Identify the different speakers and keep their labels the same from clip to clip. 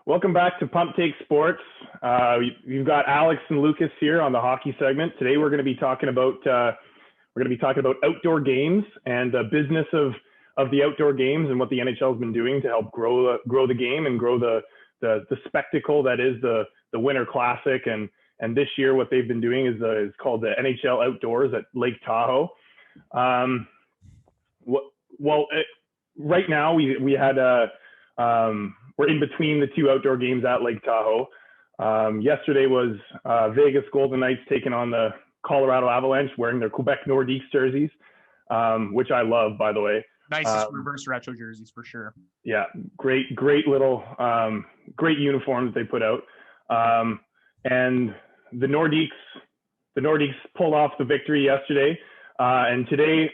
Speaker 1: Welcome back to Pump Take Sports. You've got Alex and Lucas here on the hockey segment. Today we're going to be talking about outdoor games and the business of the outdoor games and what the NHL has been doing to help grow the game and grow the spectacle that is the Winter Classic. And this year what they've been doing is called the NHL Outdoors at Lake Tahoe. Right now we had we're in between the two outdoor games at Lake Tahoe. Yesterday was Vegas Golden Knights taking on the Colorado Avalanche wearing their Quebec Nordiques jerseys, which I love, by the way.
Speaker 2: Nicest reverse retro jerseys for sure.
Speaker 1: Yeah, great little, great uniforms they put out. And the Nordiques pulled off the victory yesterday. And today,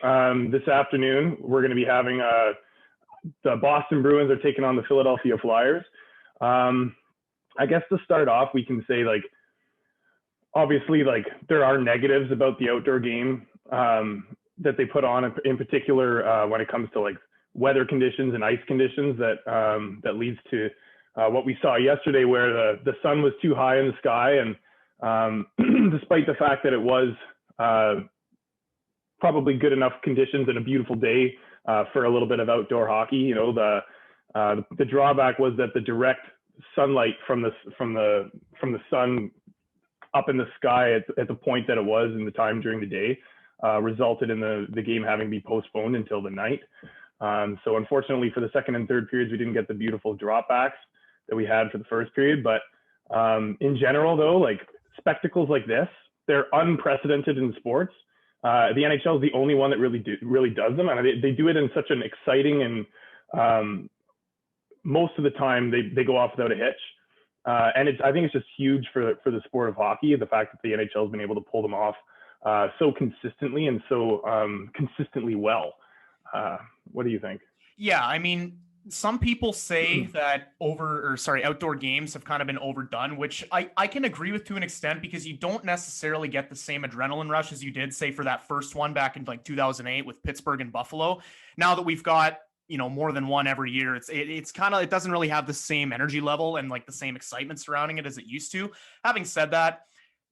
Speaker 1: this afternoon, we're going to be having the Boston Bruins are taking on the Philadelphia Flyers. I guess to start off, we can say, obviously, there are negatives about the outdoor game that they put on, in particular when it comes to weather conditions and ice conditions that leads to what we saw yesterday, where the sun was too high in the sky, and despite the fact that it was probably good enough conditions and a beautiful day for a little bit of outdoor hockey, the drawback was that the direct sunlight from the sun up in the sky at the point that it was in the time during the day resulted in the game having to be postponed until the night. So unfortunately for the second and third periods, we didn't get the beautiful dropbacks that we had for the first period. But in general, though, spectacles like this, they're unprecedented in sports. The NHL is the only one that really does them, and they do it in such an exciting and most of the time they go off without a hitch. And I think it's just huge for the sport of hockey, the fact that the NHL has been able to pull them off so consistently and so consistently well. What do you think?
Speaker 2: Yeah, I mean, some people say that outdoor games have kind of been overdone, which I can agree with to an extent, because you don't necessarily get the same adrenaline rush as you did, say, for that first one back in 2008 with Pittsburgh and Buffalo. Now that we've got, more than one every year, it doesn't really have the same energy level and the same excitement surrounding it as it used to. Having said that,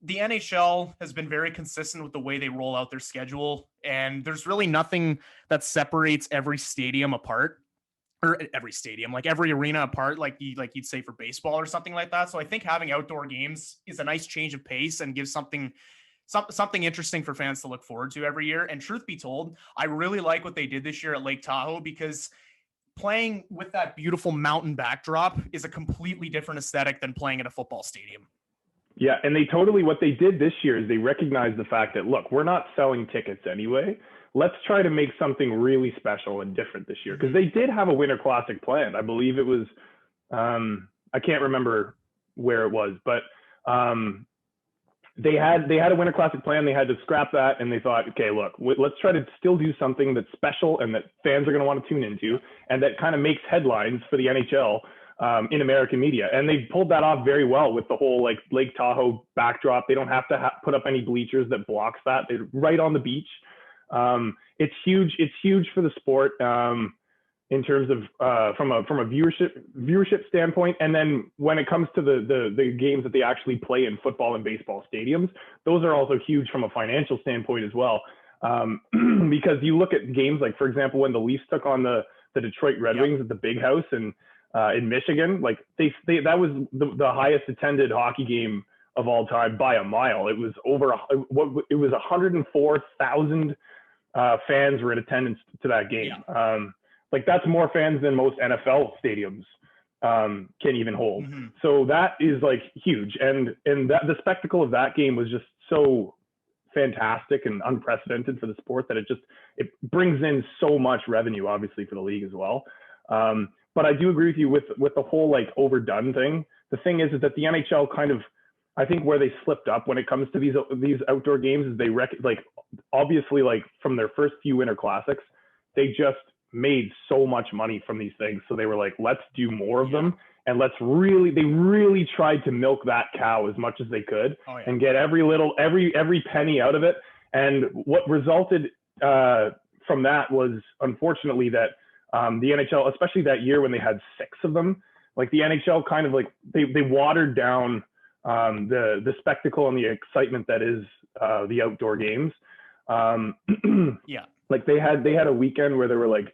Speaker 2: the NHL has been very consistent with the way they roll out their schedule, and there's really nothing that separates every stadium apart. Or every stadium, every arena apart, you'd say for baseball or something like that. So I think having outdoor games is a nice change of pace and gives something interesting for fans to look forward to every year. And truth be told, I really like what they did this year at Lake Tahoe, because playing with that beautiful mountain backdrop is a completely different aesthetic than playing at a football stadium.
Speaker 1: Yeah, and what they did this year is they recognized the fact that, look, we're not selling tickets anyway. Let's try to make something really special and different this year, because they did have a Winter Classic planned. I believe it was, I can't remember where it was, but they had a Winter Classic plan. They had to scrap that, and they thought, okay, look, let's try to still do something that's special and that fans are going to want to tune into, and that kind of makes headlines for the NHL in American media. And they pulled that off very well with the whole Lake Tahoe backdrop. They don't have to put up any bleachers that blocks that. They're right on the beach. It's huge. It's huge for the sport in terms of from a viewership standpoint. And then when it comes to the games that they actually play in football and baseball stadiums, those are also huge from a financial standpoint as well. Because you look at games for example, when the Leafs took on the Detroit Red Wings at the Big House in Michigan, that was the highest attended hockey game of all time by a mile. It was it was 104,000 fans were in attendance to that game. Yeah. That's more fans than most NFL stadiums can even hold. Mm-hmm. So that is huge, and the spectacle of that game was just so fantastic and unprecedented for the sport that it brings in so much revenue, obviously, for the league as well. But I do agree with you with the whole overdone thing. The thing is that the NHL kind of, I think where they slipped up when it comes to these outdoor games is they obviously from their first few Winter Classics, they just made so much money from these things. So they were let's do more of them, and they really tried to milk that cow as much as they could and get every penny out of it. And what resulted from that was, unfortunately, that the NHL, especially that year when they had 6 of them, like the NHL kind of like they watered down the spectacle and the excitement that is the outdoor games.
Speaker 2: Yeah.
Speaker 1: Like they had a weekend where there were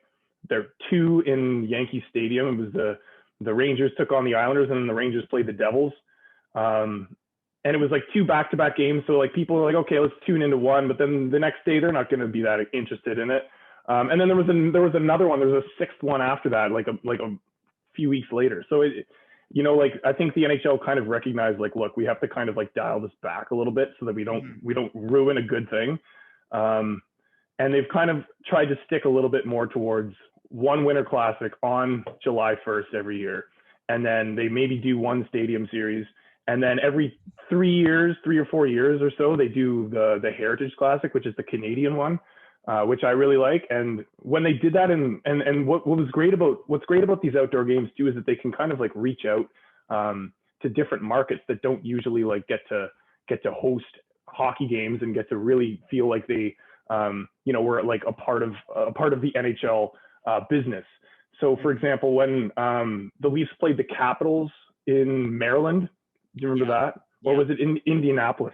Speaker 1: 2 in Yankee Stadium. It was the Rangers took on the Islanders, and then the Rangers played the Devils. And it was like 2 back-to-back games. So like people were like, okay, let's tune into one, but then the next day they're not going to be that interested in it. And then there was another one. There was a 6th one after that, like a few weeks later. So it, you know, like I think the NHL kind of recognized like, look, we have to kind of like dial this back a little bit so that we don't ruin a good thing. And they've kind of tried to stick a little bit more towards one Winter Classic on July 1st every year. And then they maybe do one Stadium Series. And then every 3 or 4 years or so, they do the Heritage Classic, which is the Canadian one, which I really like. And when they did that, and what's great about these outdoor games too, is that they can kind of like reach out to different markets that don't usually like get to host hockey games and get to really feel like they, you know, we're like a part of the NHL business. So for example, when the Leafs played the Capitals in Maryland, do you remember that? Or was it in Indianapolis?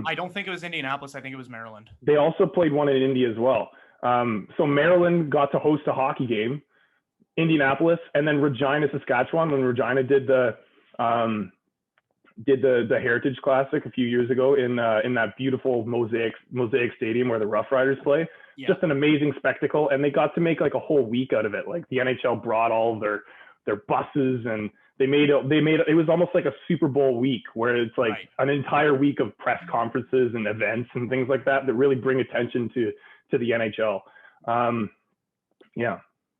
Speaker 2: I don't think it was Indianapolis. I think it was Maryland.
Speaker 1: They also played one in Indy as well. So Maryland got to host a hockey game, Indianapolis, and then Regina, Saskatchewan, when Regina did the Heritage Classic a few years ago in that beautiful mosaic stadium where the Rough Riders play. Yeah. Just an amazing spectacle, and they got to make like a whole week out of it. Like the NHL brought all of their buses, and they made it was almost like a Super Bowl week where it's like an entire week of press conferences and events and things like that really bring attention to the NHL.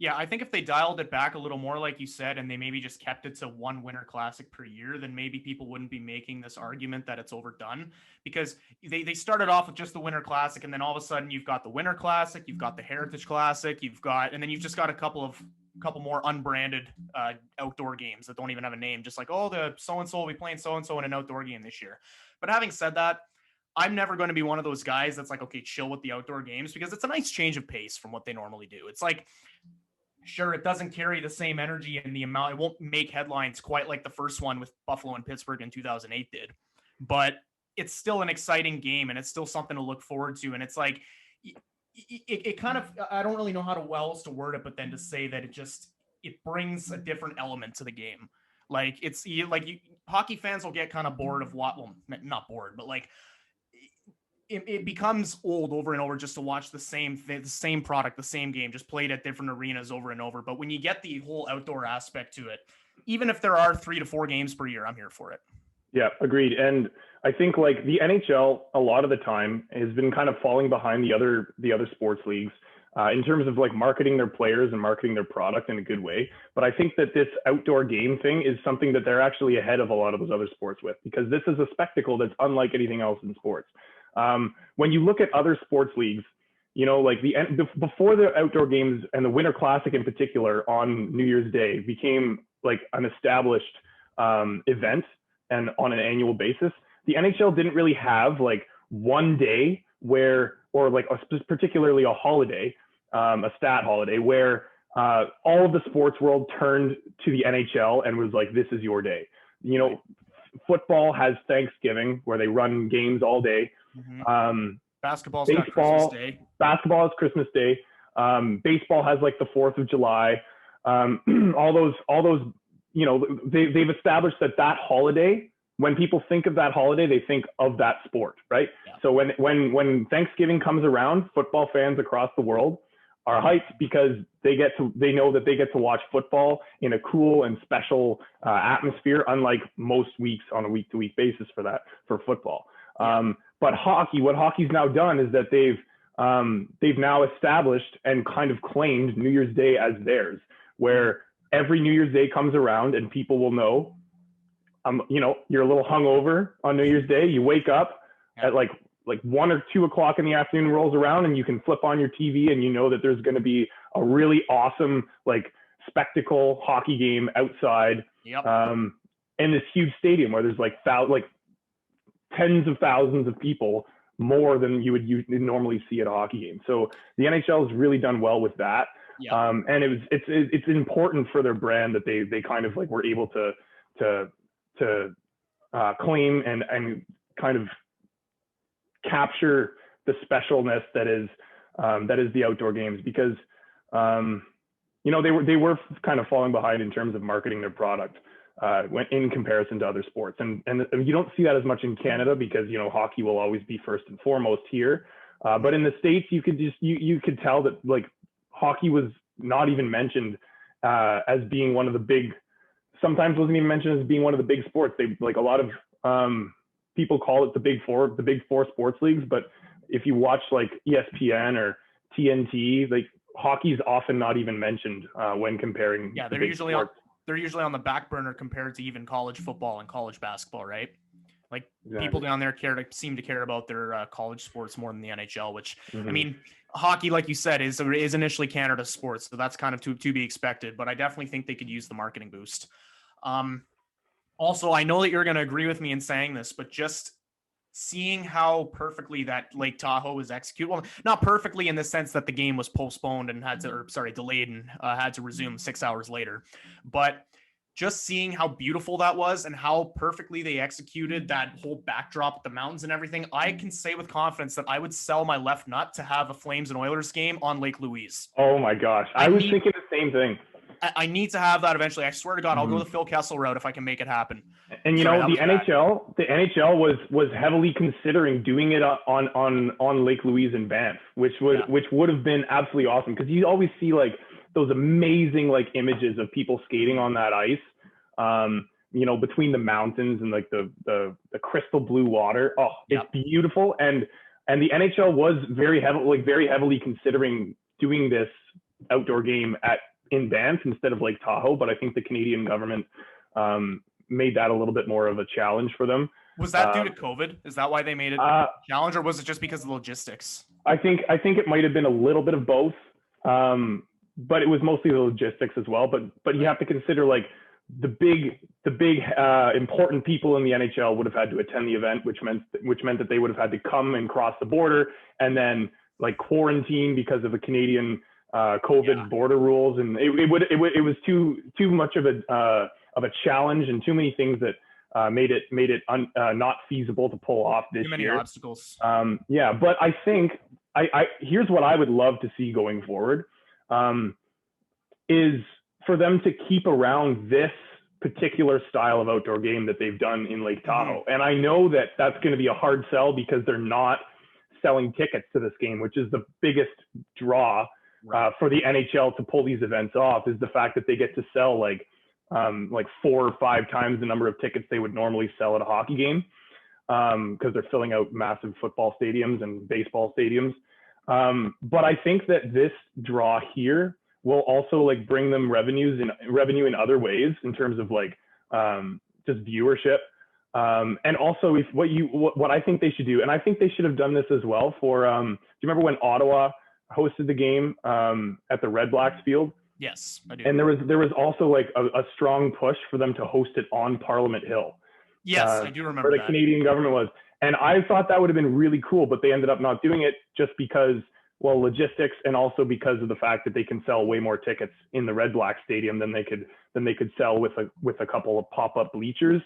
Speaker 2: Yeah, I think if they dialed it back a little more, like you said, and they maybe just kept it to one Winter Classic per year, then maybe people wouldn't be making this argument that it's overdone, because they started off with just the Winter Classic, and then all of a sudden you've got the Winter Classic, you've got the Heritage Classic, and then you've just got a couple more unbranded outdoor games that don't even have a name, just like, oh, the so-and-so will be playing so-and-so in an outdoor game this year. But having said that, I'm never going to be one of those guys that's like, okay, chill with the outdoor games, because it's a nice change of pace from what they normally do. It's like, sure, it doesn't carry the same energy and the amount. It won't make headlines quite like the first one with Buffalo and Pittsburgh in 2008 did. But it's still an exciting game, and it's still something to look forward to. And it's like, it kind of, I don't really know how else to word it, but then to say that it brings a different element to the game. Like it's like hockey fans will get kind of bored of not bored, but like it becomes old over and over just to watch the same product, the same game, just played at different arenas over and over. But when you get the whole outdoor aspect to it, even if there are 3 to 4 games per year, I'm here for it.
Speaker 1: Yeah, agreed. And I think like the NHL a lot of the time has been kind of falling behind the other sports leagues in terms of like marketing their players and marketing their product in a good way. But I think that this outdoor game thing is something that they're actually ahead of a lot of those other sports with, because this is a spectacle that's unlike anything else in sports. When you look at other sports leagues, you know, like before the outdoor games and the Winter Classic in particular on New Year's Day became like an established event and on an annual basis, the NHL didn't really have like one day or like particularly a holiday, a stat holiday where all of the sports world turned to the NHL and was like, this is your day. You know, football has Thanksgiving where they run games all day.
Speaker 2: Mm-hmm. Basketball's got Christmas Day.
Speaker 1: Basketball is Christmas Day. Baseball has like the 4th of July. All those, you know, they've established that holiday, when people think of that holiday, they think of that sport, right? Yeah. So when Thanksgiving comes around, football fans across the world are hyped because they know that they get to watch football in a cool and special atmosphere, unlike most weeks on a week-to-week basis for football. Yeah. But what hockey's now done is that they've now established and kind of claimed New Year's Day as theirs, where every New Year's Day comes around and people will know, you know, you're a little hungover on New Year's Day. You wake up at like 1 or 2 o'clock in the afternoon rolls around, and you can flip on your TV and you know that there's going to be a really awesome like spectacle hockey game outside, in this huge stadium where there's like tens of thousands of people, more than you would normally see at a hockey game. So the NHL has really done well with that. And it's important for their brand that they kind of like were able to claim and kind of capture the specialness that is the outdoor games, because they were kind of falling behind in terms of marketing their product when in comparison to other sports, and you don't see that as much in Canada because hockey will always be first and foremost here, but in the States you could tell that like hockey was not even mentioned as being one of the big, sometimes wasn't even mentioned as being one of the big sports. They like a lot of people call it the big four sports leagues, but if you watch like ESPN or TNT, like hockey's often not even mentioned when comparing.
Speaker 2: Yeah, they're usually on the back burner compared to even college football and college basketball, right? Like people down there seem to care about their college sports more than the NHL, which I mean, hockey, like you said, is initially Canada's sport, so that's kind of to be expected. But I definitely think they could use the marketing boost. Also, I know that you're going to agree with me in saying this, but just seeing how perfectly that Lake Tahoe was executed, well, not perfectly in the sense that the game was postponed and delayed and had to resume 6 hours later, but just seeing how beautiful that was and how perfectly they executed that whole backdrop with the mountains and everything, I can say with confidence that I would sell my left nut to have a Flames and Oilers game on Lake Louise.
Speaker 1: Oh my gosh. I was thinking the same thing.
Speaker 2: I need to have that eventually. I swear to God, I'll go the Phil Kessel route if I can make it happen.
Speaker 1: And the NHL was heavily considering doing it on Lake Louise in Banff, which would have been absolutely awesome, because you always see like those amazing like images of people skating on that ice, between the mountains and like the crystal blue water. Oh, it's beautiful. And the NHL was very heavily considering doing this outdoor game in Banff instead of Lake Tahoe, but I think the Canadian government made that a little bit more of a challenge for them.
Speaker 2: Was that due to COVID? Is that why they made it a challenge, or was it just because of the logistics?
Speaker 1: I think it might have been a little bit of both, but it was mostly the logistics as well. But you have to consider like the big important people in the NHL would have had to attend the event, which meant that they would have had to come and cross the border and then like quarantine because of the Canadian COVID border rules, and it was too much of a challenge and too many things that made it not feasible to pull off this year.
Speaker 2: Too many obstacles.
Speaker 1: But I think here's what I would love to see going forward, is for them to keep around this particular style of outdoor game that they've done in Lake Tahoe. And I know that that's going to be a hard sell because they're not selling tickets to this game, which is the biggest draw for the NHL to pull these events off, is the fact that they get to sell like 4 or 5 times the number of tickets they would normally sell at a hockey game, because they're filling out massive football stadiums and baseball stadiums. But I think that this draw here will also like bring them revenue in other ways in terms of like just viewership. And also what I think they should do, and I think they should have done this as well for, do you remember when Ottawa hosted the game at the Red Blacks field?
Speaker 2: Yes, I do.
Speaker 1: And there was also like a strong push for them to host it on Parliament Hill.
Speaker 2: Yes, I do remember
Speaker 1: where the Canadian government was. And I thought that would have been really cool, but they ended up not doing it just because, well, logistics, and also because of the fact that they can sell way more tickets in the Red Black Stadium than they could sell with a couple of pop-up bleachers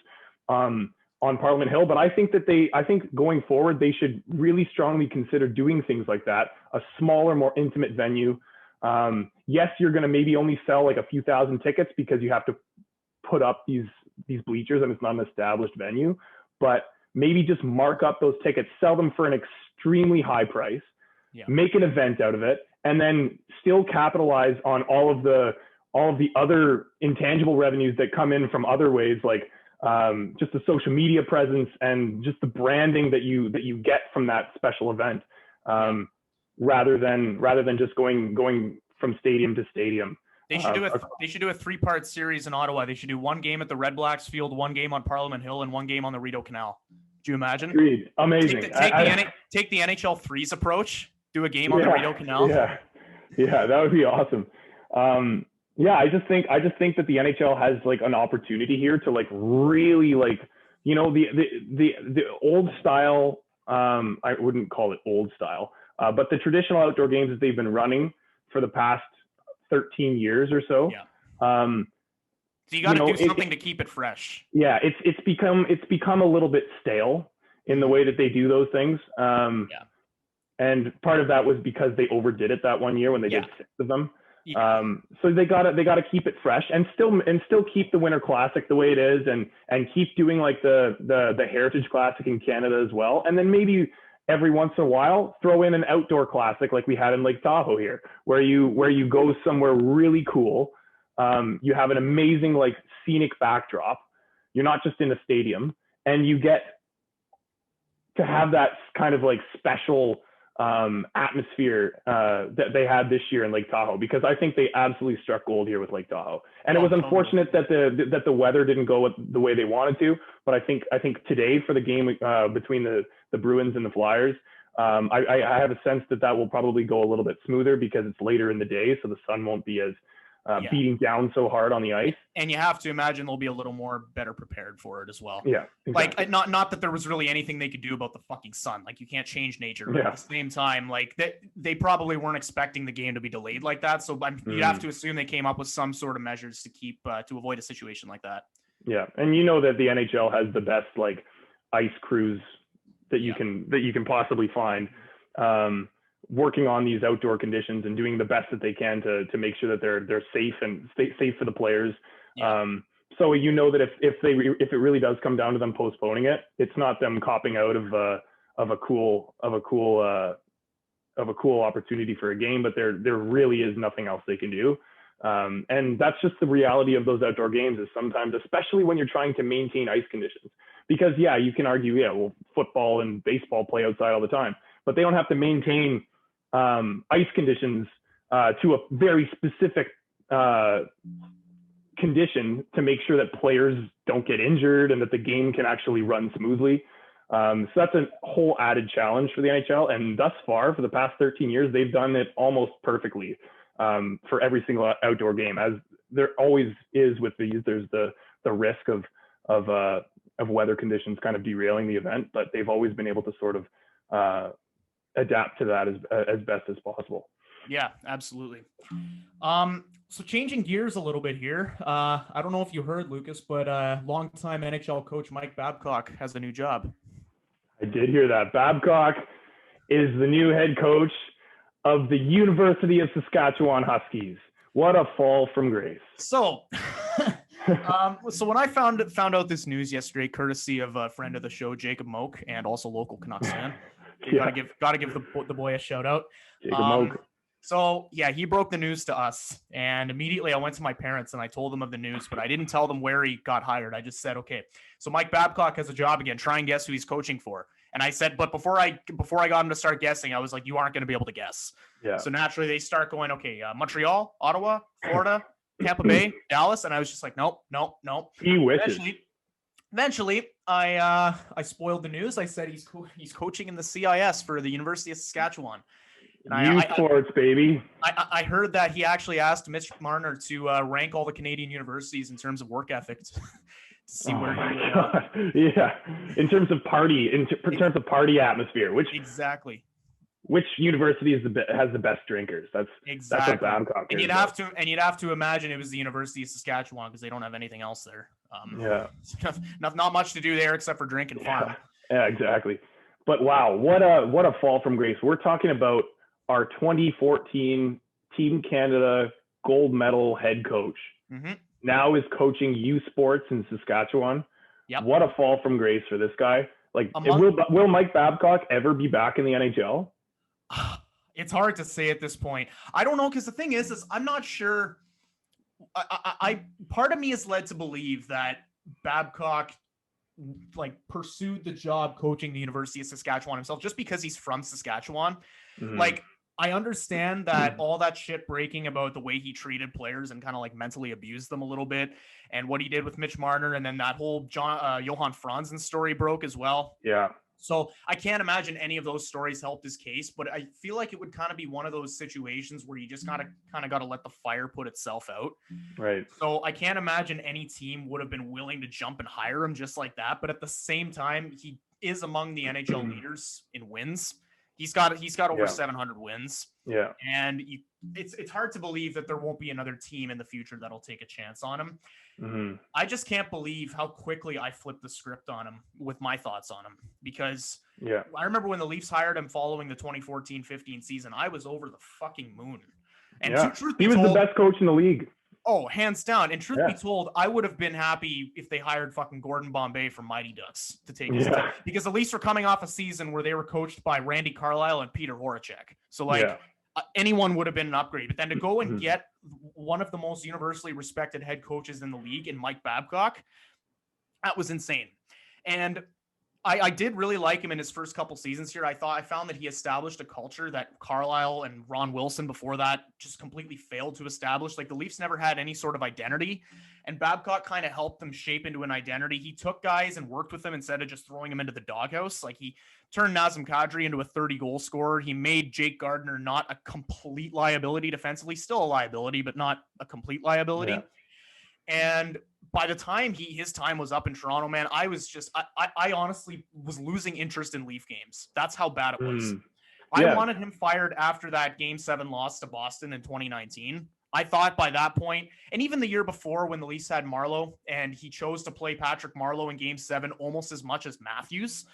Speaker 1: on Parliament Hill. But I think going forward, they should really strongly consider doing things like that, a smaller, more intimate venue. Yes, you're going to maybe only sell like a few thousand tickets because you have to put up these bleachers and it's not an established venue, but maybe just mark up those tickets, sell them for an extremely high price, make an event out of it, and then still capitalize on all of the other intangible revenues that come in from other ways, like just the social media presence and just the branding that you get from that special event, rather than just going from stadium to stadium.
Speaker 2: They should do a 3-part series in Ottawa. They should do 1 game at the Red Blacks field, 1 game on Parliament Hill, and 1 game on the Rideau Canal. Do you imagine?
Speaker 1: Agreed. Amazing.
Speaker 2: Take the NHL threes approach. Do a game on the Rideau Canal.
Speaker 1: Yeah, that would be awesome. I just think that the NHL has like an opportunity here to like really like, the old style. I wouldn't call it old style, but the traditional outdoor games that they've been running for the past 13 years or so.
Speaker 2: Yeah. So you got to do something to keep it fresh.
Speaker 1: Yeah, it's become a little bit stale in the way that they do those things. And part of that was because they overdid it that one year when they did 6 of them.
Speaker 2: Yeah.
Speaker 1: So they gotta keep it fresh and still keep the Winter Classic the way it is, and keep doing like the Heritage Classic in Canada as well. And then maybe every once in a while throw in an outdoor classic like we had in Lake Tahoe here, where you go somewhere really cool. You have an amazing like scenic backdrop. You're not just in a stadium, and you get to have that kind of like special atmosphere that they had this year in Lake Tahoe, because I think they absolutely struck gold here with Lake Tahoe. And it was unfortunate that the weather didn't go the way they wanted to. But I think today for the game between the Bruins and the Flyers, I have a sense that will probably go a little bit smoother because it's later in the day, so the sun won't be as beating down so hard on the ice.
Speaker 2: And you have to imagine they'll be a little more better prepared for it as well.
Speaker 1: Yeah, exactly.
Speaker 2: Like not that there was really anything they could do about the fucking sun. Like you can't change nature, but at the same time, like they probably weren't expecting the game to be delayed like that. So you'd have to assume they came up with some sort of measures to keep to avoid a situation like that.
Speaker 1: Yeah, and you know that the NHL has the best like ice crews that you can possibly find. Working on these outdoor conditions and doing the best that they can to make sure that they're safe and safe for the players. Yeah. So you know that if it really does come down to them postponing it, it's not them copping out of a cool opportunity for a game, but there really is nothing else they can do. And that's just the reality of those outdoor games, is sometimes, especially when you're trying to maintain ice conditions, because you can argue, well, football and baseball play outside all the time, but they don't have to maintain ice conditions to a very specific condition to make sure that players don't get injured and that the game can actually run smoothly. So that's a whole added challenge for the NHL. And thus far, for the past 13 years, they've done it almost perfectly for every single outdoor game. As there always is with these, there's the risk of weather conditions kind of derailing the event, but they've always been able to sort of adapt to that as best as possible.
Speaker 2: Yeah, absolutely. So changing gears a little bit here. I don't know if you heard, Lucas, but longtime NHL coach Mike Babcock has a new job.
Speaker 1: I did hear that. Babcock is the new head coach of the University of Saskatchewan Huskies. What a fall from grace.
Speaker 2: So so when I found out this news yesterday, courtesy of a friend of the show, Jacob Moak, and also local Canucks fan, gotta give the boy a shout out.
Speaker 1: Jacob Moak.
Speaker 2: So he broke the news to us, and immediately I went to my parents and I told them of the news, but I didn't tell them where he got hired. I just said, okay, so Mike Babcock has a job again. Try and guess who he's coaching for. And I said, but before I got him to start guessing, I was like, you aren't going to be able to guess. Yeah. So naturally they start going, okay, Montreal, Ottawa, Florida, Tampa Bay, Dallas, and I was just like, nope.
Speaker 1: He wishes.
Speaker 2: Eventually, I spoiled the news. I said he's coaching in the CIS for the University of Saskatchewan.
Speaker 1: Sports, baby.
Speaker 2: I heard that he actually asked Mitch Marner to rank all the Canadian universities in terms of work ethics to see where.
Speaker 1: Yeah, in terms of party atmosphere, which university has the best drinkers? That's what Babcock is.
Speaker 2: And you'd have to imagine it was the University of Saskatchewan, because they don't have anything else there. Not much to do there except for drink and farm.
Speaker 1: Yeah, exactly. But wow, what a fall from grace. We're talking about our 2014 Team Canada gold medal head coach. Mm-hmm. Now is coaching U Sports in Saskatchewan. Yep. What a fall from grace for this guy. Like, will Mike Babcock ever be back in the NHL?
Speaker 2: It's hard to say at this point. I don't know, because the thing is I'm not sure. I part of me is led to believe that Babcock pursued the job coaching the University of Saskatchewan himself just because he's from Saskatchewan. Mm-hmm. I understand that all that shit breaking about the way he treated players and kind of mentally abused them a little bit, and what he did with Mitch Marner, and then that whole Johan Franzen story broke as well. Yeah. So I can't imagine any of those stories helped his case, but I feel like it would kind of be one of those situations where you just got to let the fire put itself out. Right. So I can't imagine any team would have been willing to jump and hire him just like that. But at the same time, he is among the NHL leaders in wins. He's got over
Speaker 1: Yeah.
Speaker 2: 700 wins.
Speaker 1: Yeah.
Speaker 2: And it's hard to believe that there won't be another team in the future that'll take a chance on him.
Speaker 1: Mm-hmm.
Speaker 2: I just can't believe how quickly I flipped the script on him with my thoughts on him, because I remember when the Leafs hired him following the 2014-15 season, I was over the fucking moon. And truth be
Speaker 1: he was
Speaker 2: told,
Speaker 1: the best coach in the league.
Speaker 2: Oh, hands down. And truth be told, I would have been happy if they hired fucking Gordon Bombay from Mighty Ducks to take his team, because the Leafs were coming off a season where they were coached by Randy Carlyle and Peter Horacek. So anyone would have been an upgrade. But then to go and get one of the most universally respected head coaches in the league in Mike Babcock, that was insane. And I did really like him in his first couple seasons here. I found that he established a culture that Carlisle and Ron Wilson before that just completely failed to establish. Like, the Leafs never had any sort of identity, and Babcock kind of helped them shape into an identity. He took guys and worked with them instead of just throwing them into the doghouse. Like, he turned Nazem Kadri into a 30-goal scorer. He made Jake Gardiner not a complete liability defensively, still a liability, but not a complete liability. And by the time his time was up in Toronto, man, I honestly was losing interest in Leaf games. That's how bad it was. I wanted him fired after that Game 7 loss to Boston in 2019. I thought by that point, and even the year before when the Leafs had Marleau and he chose to play Patrick Marleau in Game 7 almost as much as Matthews,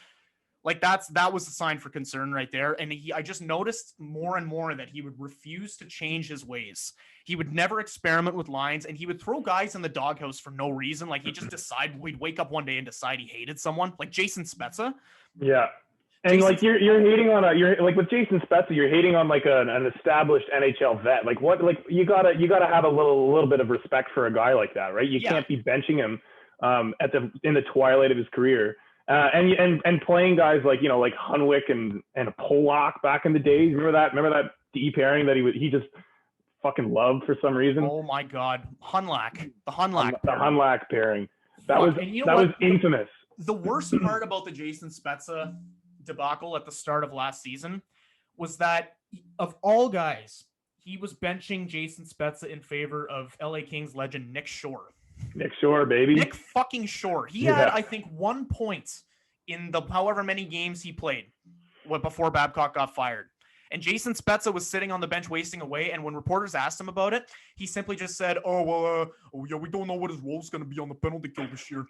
Speaker 2: like that was a sign for concern right there. And I just noticed more and more that he would refuse to change his ways. He would never experiment with lines, and he would throw guys in the doghouse for no reason. Like, he just we'd wake up one day and decide he hated someone, like Jason Spezza.
Speaker 1: Yeah. And like you're hating on with Jason Spezza, you're hating on like an established NHL vet. Like, you gotta have a little bit of respect for a guy like that, right? You can't be benching him in the twilight of his career. And playing guys like Hunwick and Polak back in the days. Remember that D pairing that he just fucking loved for some reason.
Speaker 2: Oh my God, the
Speaker 1: Hunlack pairing. That was infamous.
Speaker 2: The worst part about the Jason Spezza debacle at the start of last season was that, of all guys, he was benching Jason Spezza in favor of LA Kings legend Nick Shore.
Speaker 1: Nick Shore, baby.
Speaker 2: Nick fucking Shore. He had, I think, 1 point in the however many games he played before Babcock got fired. And Jason Spezza was sitting on the bench wasting away, and when reporters asked him about it, he simply just said, we don't know what his role's going to be on the penalty kill this year.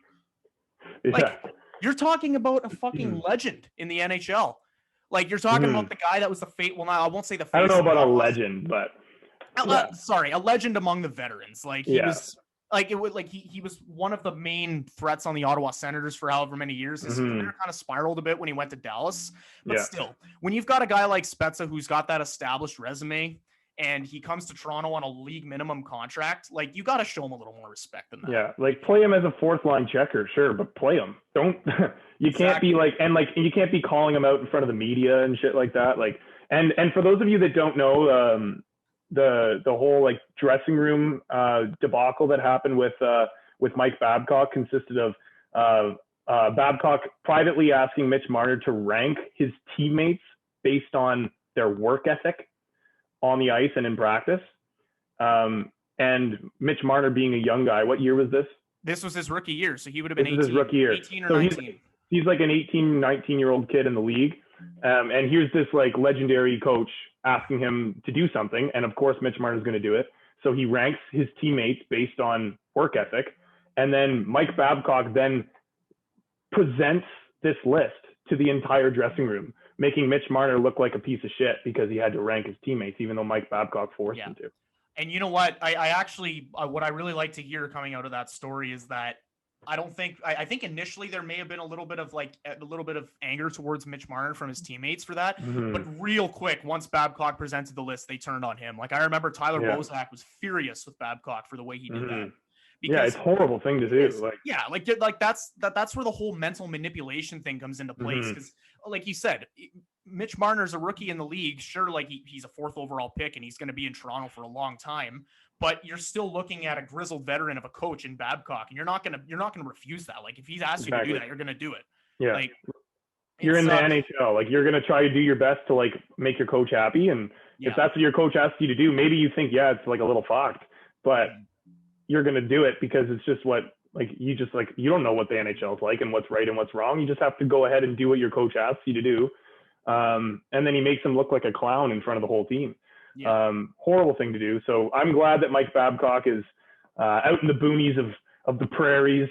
Speaker 2: Like, you're talking about a fucking legend in the NHL. Like, you're talking about the guy that was the fate. Well, I won't say the face.
Speaker 1: I don't know about a legend, but
Speaker 2: sorry, a legend among the veterans. Like, he was he was one of the main threats on the Ottawa Senators for however many years. His career kind of spiraled a bit when he went to Dallas, but still, when you've got a guy like Spezza who's got that established resume and he comes to Toronto on a league minimum contract, like, you got to show him a little more respect than that.
Speaker 1: Yeah, like, play him as a fourth line checker, sure, but play him. Don't you can't be you can't be calling him out in front of the media and shit like that. Like, and for those of you that don't know, the whole like dressing room debacle that happened with Mike Babcock consisted of Babcock privately asking Mitch Marner to rank his teammates based on their work ethic on the ice and in practice. And Mitch Marner being a young guy, what year was this?
Speaker 2: This was his rookie year, so he would have been 18,
Speaker 1: his rookie year.
Speaker 2: 18 or 19.
Speaker 1: He's like an 18, 19-year-old kid in the league. And here's this like legendary coach asking him to do something. And of course, Mitch Marner's going to do it. So he ranks his teammates based on work ethic. And then Mike Babcock then presents this list to the entire dressing room, making Mitch Marner look like a piece of shit because he had to rank his teammates, even though Mike Babcock forced him to.
Speaker 2: And you know what? I actually, what I really like to hear coming out of that story is that I think initially there may have been a little bit of anger towards Mitch Marner from his teammates for that. But real quick, once Babcock presented the list, they turned on him. Like, I remember Tyler Bozak was furious with Babcock for the way he did that.
Speaker 1: Because it's a horrible thing to do.
Speaker 2: That's where the whole mental manipulation thing comes into place. Because, like you said, Mitch Marner's a rookie in the league. Sure, like he's a 4th overall pick and he's going to be in Toronto for a long time. But you're still looking at a grizzled veteran of a coach in Babcock, and you're not gonna refuse that. Like, if he's asked you to do that, you're gonna do it.
Speaker 1: Yeah.
Speaker 2: Like,
Speaker 1: you're in the NHL. Like, you're gonna try to do your best to like make your coach happy, and if that's what your coach asks you to do, maybe you think it's like a little fucked, but you're gonna do it because it's just what you don't know what the NHL is like and what's right and what's wrong. You just have to go ahead and do what your coach asks you to do. And then he makes him look like a clown in front of the whole team.
Speaker 2: Yeah.
Speaker 1: Horrible thing to do. So I'm glad that Mike Babcock is out in the boonies of the prairies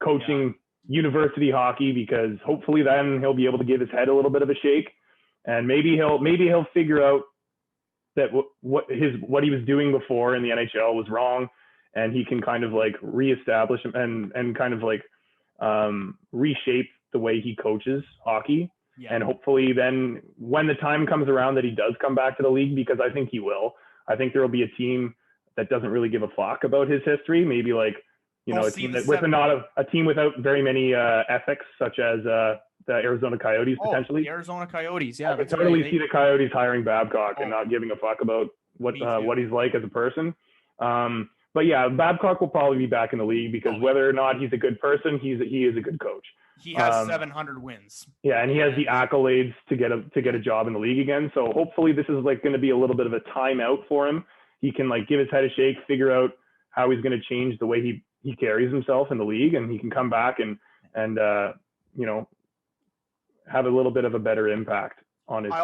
Speaker 1: coaching university hockey, because hopefully then he'll be able to give his head a little bit of a shake, and maybe he'll figure out that what he was doing before in the NHL was wrong, and he can kind of like reestablish and kind of like reshape the way he coaches hockey. Yeah. And hopefully then when the time comes around that he does come back to the league, because I think he will, I think there will be a team that doesn't really give a fuck about his history. Maybe like, a team that a team without very many ethics, such as the Arizona Coyotes potentially.
Speaker 2: The Arizona Coyotes, yeah.
Speaker 1: I can totally see the Coyotes hiring Babcock and not giving a fuck about what he's like as a person. But yeah, Babcock will probably be back in the league, because whether or not he's a good person, he is a good coach.
Speaker 2: He has 700 wins.
Speaker 1: Yeah, and he has the accolades to get a job in the league again. So hopefully this is like going to be a little bit of a timeout for him. He can like give his head a shake, figure out how he's going to change the way he carries himself in the league, and he can come back and have a little bit of a better impact on his team.
Speaker 2: I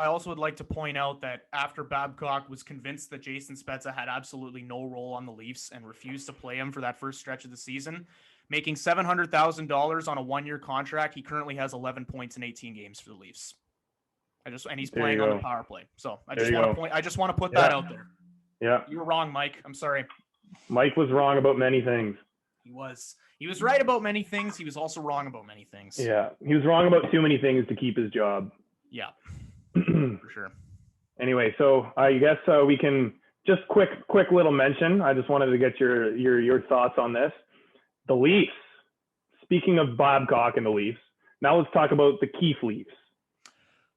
Speaker 2: also would like to point out that after Babcock was convinced that Jason Spezza had absolutely no role on the Leafs and refused to play him for that first stretch of the season, making $700,000 on a 1-year contract, he currently has 11 points in 18 games for the Leafs. And he's playing on the power play. So I just want to put that out there.
Speaker 1: Yeah.
Speaker 2: You were wrong, Mike. I'm sorry.
Speaker 1: Mike was wrong about many things.
Speaker 2: He was right about many things. He was also wrong about many things.
Speaker 1: Yeah. He was wrong about too many things to keep his job.
Speaker 2: Yeah. For sure.
Speaker 1: Anyway, so I guess we can just quick little mention. I just wanted to get your thoughts on this. The Leafs. Speaking of Babcock and the Leafs, now let's talk about the Keefe Leafs.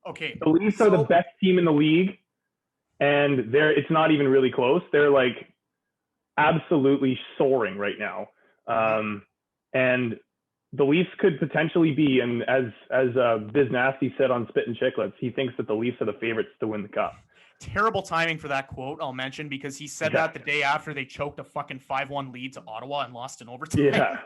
Speaker 2: Okay.
Speaker 1: The Leafs are the best team in the league, and it's not even really close. They're like absolutely soaring right now. And the Leafs could potentially be, and as Biz Nasty said on Spit and Chicklets, he thinks that the Leafs are the favorites to win the cup.
Speaker 2: Terrible timing for that quote, I'll mention, because he said that the day after they choked a fucking 5-1 lead to Ottawa and lost in overtime.
Speaker 1: Yeah.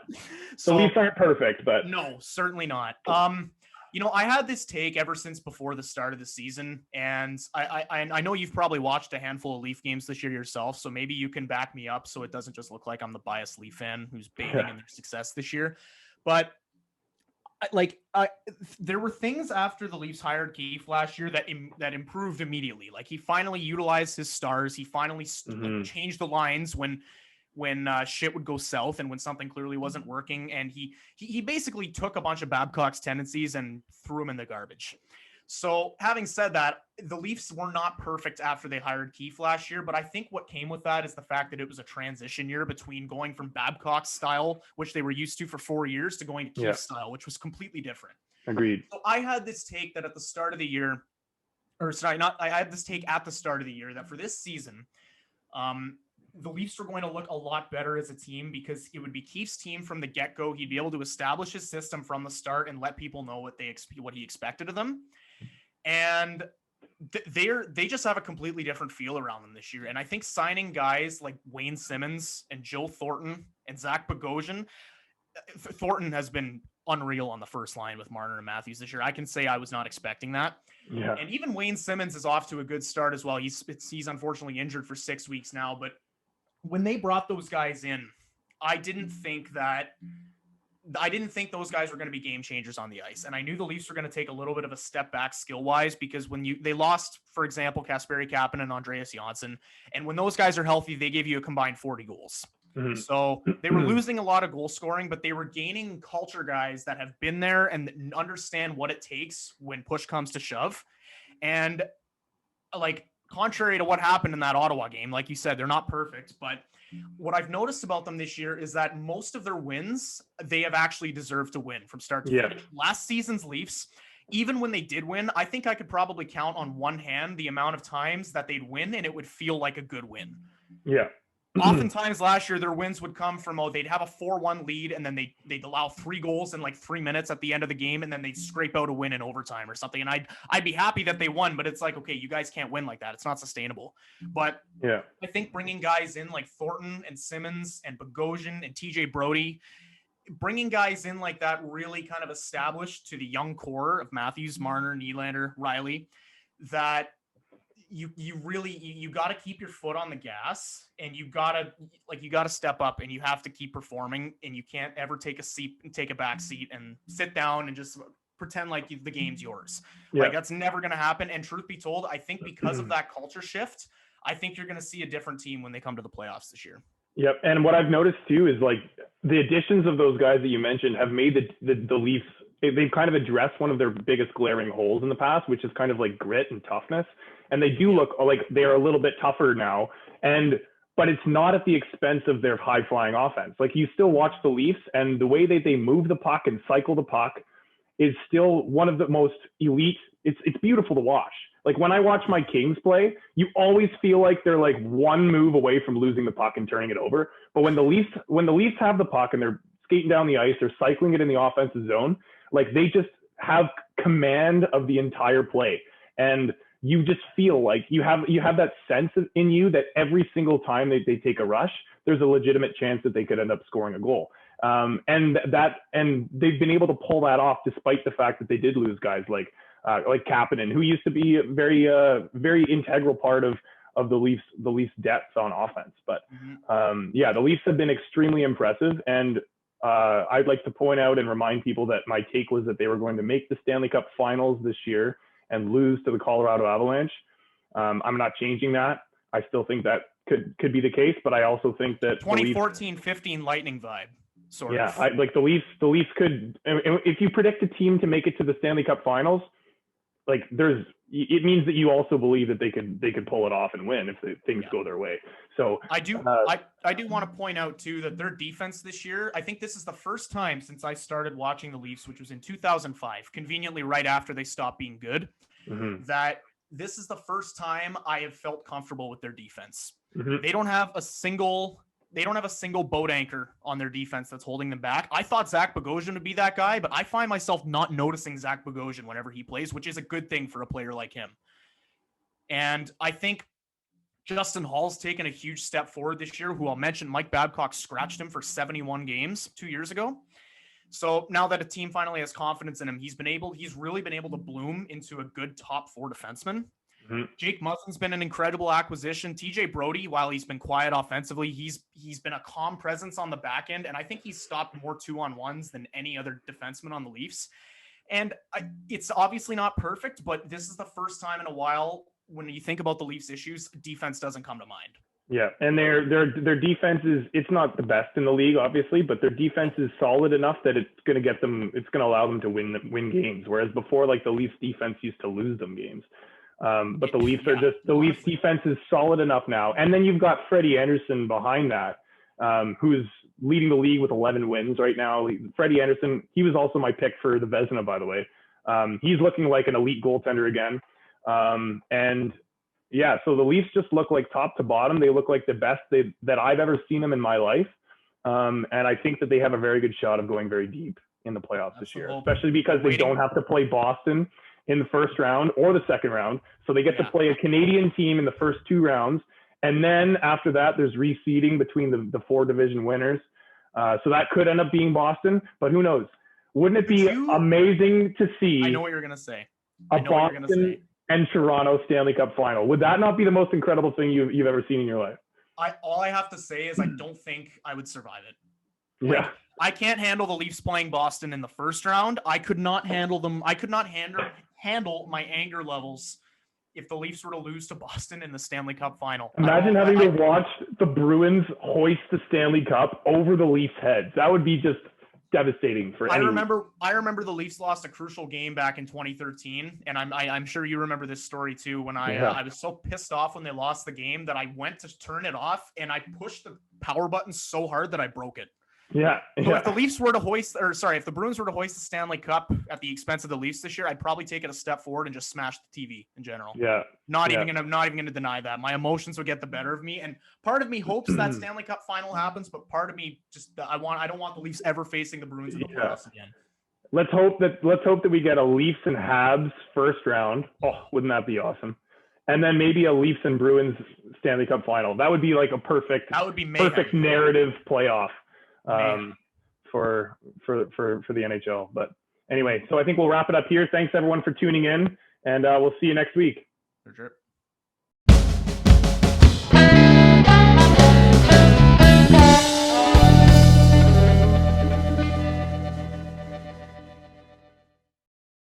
Speaker 1: So the Leafs aren't perfect, but
Speaker 2: no, certainly not. I had this take ever since before the start of the season, and I know you've probably watched a handful of Leaf games this year yourself, so maybe you can back me up so it doesn't just look like I'm the biased Leaf fan who's bathing in their success this year. But there were things after the Leafs hired Keefe last year that improved immediately. Like he finally utilized his stars. He finally changed the lines when shit would go south and when something clearly wasn't working. And he basically took a bunch of Babcock's tendencies and threw them in the garbage. So having said that, the Leafs were not perfect after they hired Keefe last year, but I think what came with that is the fact that it was a transition year between going from Babcock's style, which they were used to for 4 years, to going to Keefe's style, which was completely different.
Speaker 1: Agreed.
Speaker 2: So I had this take that at the start of the year, I had this take at the start of the year that for this season, the Leafs were going to look a lot better as a team because it would be Keefe's team from the get-go. He'd be able to establish his system from the start and let people know what he expected of them. And they just have a completely different feel around them this year. And I think signing guys like Wayne Simmons and Joe Thornton and Zach Bogosian, Thornton has been unreal on the first line with Marner and Matthews this year. I can say I was not expecting that. Yeah. And even Wayne Simmons is off to a good start as well. He's unfortunately injured for 6 weeks now, but when they brought those guys in, I didn't think those guys were going to be game changers on the ice. And I knew the Leafs were going to take a little bit of a step back skill wise, because they lost, for example, Kasperi Kapanen and Andreas Janssen. And when those guys are healthy, they give you a combined 40 goals. Mm-hmm. So they were losing a lot of goal scoring, but they were gaining culture guys that have been there and understand what it takes when push comes to shove. And contrary to what happened in that Ottawa game, like you said, they're not perfect, but what I've noticed about them this year is that most of their wins, they have actually deserved to win from start to finish. Last season's Leafs, even when they did win, I think I could probably count on one hand the amount of times that they'd win and it would feel like a good win.
Speaker 1: Yeah.
Speaker 2: Oftentimes last year, their wins would come from, they'd have a 4-1 lead and then they'd allow 3 goals in 3 minutes at the end of the game. And then they'd scrape out a win in overtime or something. And I'd be happy that they won, but it's like, okay, you guys can't win like that. It's not sustainable. But I think bringing guys in like Thornton and Simmons and Bogosian and TJ Brody, bringing guys in like that really kind of established to the young core of Matthews, Marner, Nylander, Riley, that you got to keep your foot on the gas, and you got to step up, and you have to keep performing, and you can't ever take a back seat and sit down and just pretend like the game's yours. Yeah. Like, that's never going to happen. And truth be told, I think because of that culture shift, I think you're going to see a different team when they come to the playoffs this year.
Speaker 1: Yep. And what I've noticed too is like the additions of those guys that you mentioned have made the Leafs, they've kind of addressed one of their biggest glaring holes in the past, which is kind of like grit and toughness. And they do look like they're a little bit tougher now. But it's not at the expense of their high flying offense. Like, you still watch the Leafs, and the way that they move the puck and cycle the puck is still one of the most elite. It's beautiful to watch. Like, when I watch my Kings play, you always feel like they're like one move away from losing the puck and turning it over. But when the Leafs have the puck and they're skating down the ice, they're cycling it in the offensive zone, like, they just have command of the entire play. And you just feel like you have that sense in you that every single time they take a rush, there's a legitimate chance that they could end up scoring a goal. And they've been able to pull that off despite the fact that they did lose guys like Kapanen, who used to be a very integral part of the Leafs depth on offense. But the Leafs have been extremely impressive. And I'd like to point out and remind people that my take was that they were going to make the Stanley Cup Finals this year and lose to the Colorado Avalanche. I'm not changing that. I still think that could be the case, but I also think that
Speaker 2: 2014-15 Lightning vibe, sort of.
Speaker 1: Yeah, the Leafs could, if you predict a team to make it to the Stanley Cup Finals, like, it means that you also believe that they could pull it off and win if things go their way. So
Speaker 2: I do want to point out too that their defense this year, I think this is the first time since I started watching the Leafs, which was in 2005, conveniently right after they stopped being good, that this is the first time I have felt comfortable with their defense. They don't have a single boat anchor on their defense that's holding them back. I thought Zach Bogosian would be that guy, but I find myself not noticing Zach Bogosian whenever he plays, which is a good thing for a player like him. And I think Justin Hall's taken a huge step forward this year, who I'll mention Mike Babcock scratched him for 71 games 2 years ago. So now that a team finally has confidence in him, he's really been able to bloom into a good top four defenseman. Jake Muslin's been an incredible acquisition. TJ Brody, while he's been quiet offensively, he's been a calm presence on the back end, and I think he's stopped more 2-on-1s than any other defenseman on the Leafs. And it's obviously not perfect, but this is the first time in a while when you think about the Leafs' issues, defense doesn't come to mind.
Speaker 1: Yeah, and their defense it's not the best in the league, obviously, but their defense is solid enough that it's going to allow them to win games. Whereas before, like, the Leafs defense used to lose them games. But the Leafs defense is solid enough now. And then you've got Freddie Anderson behind that, who's leading the league with 11 wins right now. Freddie Anderson, he was also my pick for the Vezina, by the way. He's looking like an elite goaltender again. So the Leafs just look like top to bottom. They look like the best that I've ever seen them in my life. And I think that they have a very good shot of going very deep in the playoffs this year, especially because they don't have to play Boston in the first round or the second round. So they get to play a Canadian team in the first two rounds. And then after that, there's reseeding between the four division winners. So that could end up being Boston, but who knows? Wouldn't it be amazing to see?
Speaker 2: I know what you're going to say.
Speaker 1: Boston and Toronto Stanley Cup final. Would that not be the most incredible thing you've ever seen in your life?
Speaker 2: All I have to say is I don't think I would survive it.
Speaker 1: Yeah.
Speaker 2: I can't handle the Leafs playing Boston in the first round. I could not handle them. I could not handle my anger levels if the Leafs were to lose to Boston in the Stanley Cup final.
Speaker 1: Imagine having to watch the Bruins hoist the Stanley Cup over the Leafs' heads. That would be just devastating for anyone.
Speaker 2: I remember the Leafs lost a crucial game back in 2013, and I'm sure you remember this story too. When I was so pissed off when they lost the game that I went to turn it off, and I pushed the power button so hard that I broke it.
Speaker 1: Yeah.
Speaker 2: So if the Leafs were to if the Bruins were to hoist the Stanley Cup at the expense of the Leafs this year, I'd probably take it a step forward and just smash the TV in general.
Speaker 1: Yeah.
Speaker 2: Not even gonna deny that. My emotions would get the better of me, and part of me hopes that Stanley Cup final happens, but part of me I don't want the Leafs ever facing the Bruins in the playoffs again.
Speaker 1: Let's hope that we get a Leafs and Habs first round. Oh, wouldn't that be awesome? And then maybe a Leafs and Bruins Stanley Cup final. That would be like a perfect narrative playoff. for the NHL. But anyway, so I think we'll wrap it up here. Thanks everyone for tuning in, and we'll see you next week.
Speaker 2: For sure.